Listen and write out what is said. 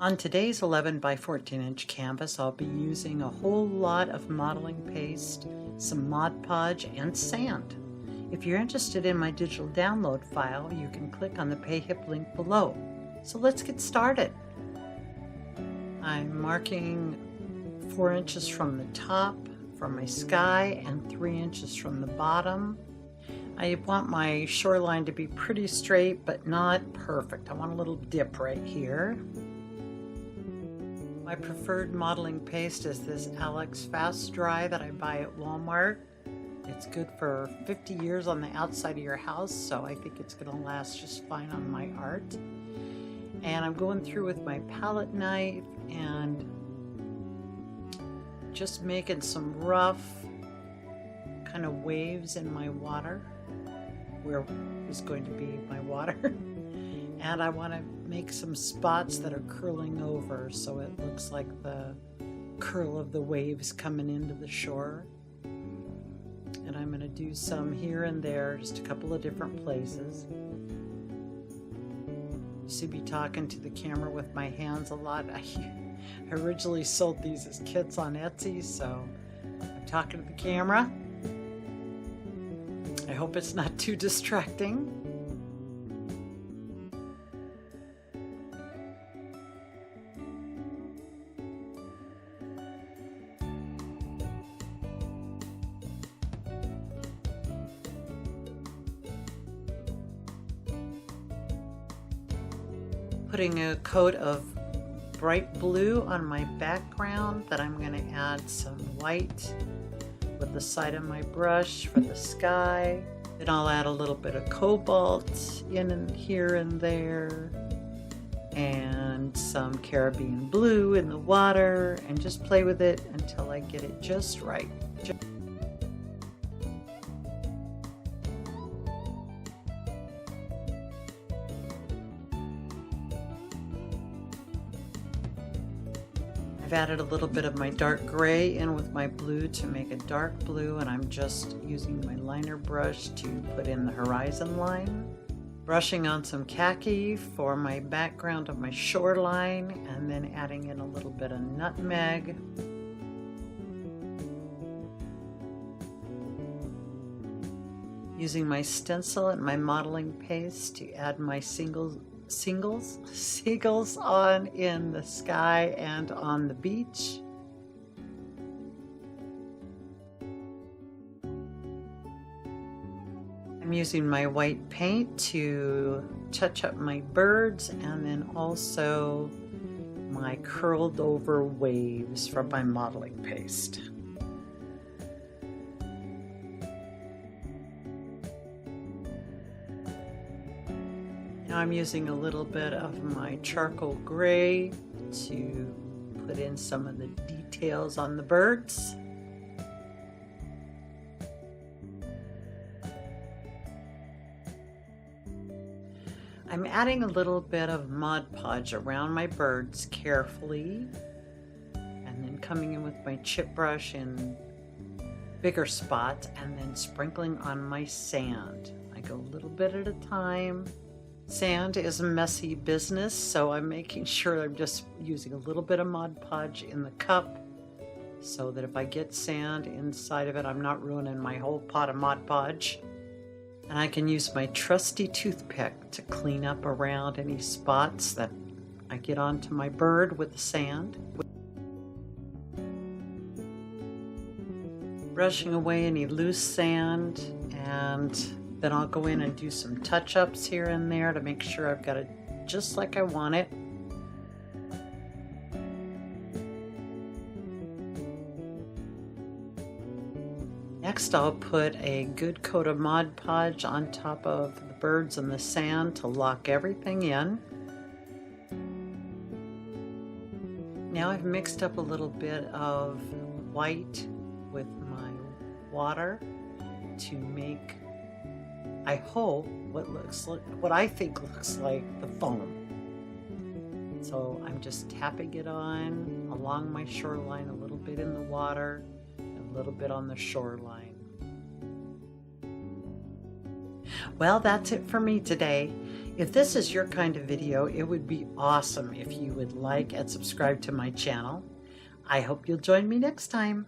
On today's 11 by 14 inch canvas, I'll be using a whole lot of modeling paste, some Mod Podge, and sand. If you're interested in my digital download file, you can click on the PayHip link below. So let's get started. I'm marking 4 inches from the top from my sky and 3 inches from the bottom. I want my shoreline to be pretty straight, but not perfect. I want a little dip right here. My preferred modeling paste is this Alex Fast Dry that I buy at Walmart. It's good for 50 years on the outside of your house, so I think it's going to last just fine on my art. And I'm going through with my palette knife and just making some rough kind of waves in my water, where is going to be my water. And I want to make some spots that are curling over so it looks like the curl of the waves coming into the shore. And I'm going to do some here and there, just a couple of different places. You see me talking to the camera with my hands a lot. I originally sold these as kits on Etsy, so I'm talking to the camera. I hope it's not too distracting. Putting a coat of bright blue on my background, then I'm going to add some white with the side of my brush for the sky. Then I'll add a little bit of cobalt in and here and there, and some Caribbean blue in the water, and just play with it until I get it just right. I've added a little bit of my dark gray in with my blue to make a dark blue, and I'm just using my liner brush to put in the horizon line. Brushing on some khaki for my background of my shoreline, and then adding in a little bit of nutmeg. Using my stencil and my modeling paste to add my seagulls on in the sky and on the beach. I'm using my white paint to touch up my birds, and then also my curled over waves from my modeling paste. Now I'm using a little bit of my charcoal gray to put in some of the details on the birds. I'm adding a little bit of Mod Podge around my birds carefully, and then coming in with my chip brush in bigger spots, and then sprinkling on my sand. I go a little bit at a time. Sand is a messy business, so I'm making sure I'm just using a little bit of Mod Podge in the cup so that if I get sand inside of it, I'm not ruining my whole pot of Mod Podge. And I can use my trusty toothpick to clean up around any spots that I get onto my bird with the sand. Brushing away any loose sand, and then I'll go in and do some touch-ups here and there to make sure I've got it just like I want it. Next, I'll put a good coat of Mod Podge on top of the birds and the sand to lock everything in. Now I've mixed up a little bit of white with my water to make, I hope, what I think looks like the foam. So I'm just tapping it on along my shoreline, a little bit in the water, a little bit on the shoreline. Well, that's it for me today. If this is your kind of video, it would be awesome if you would like and subscribe to my channel. I hope you'll join me next time.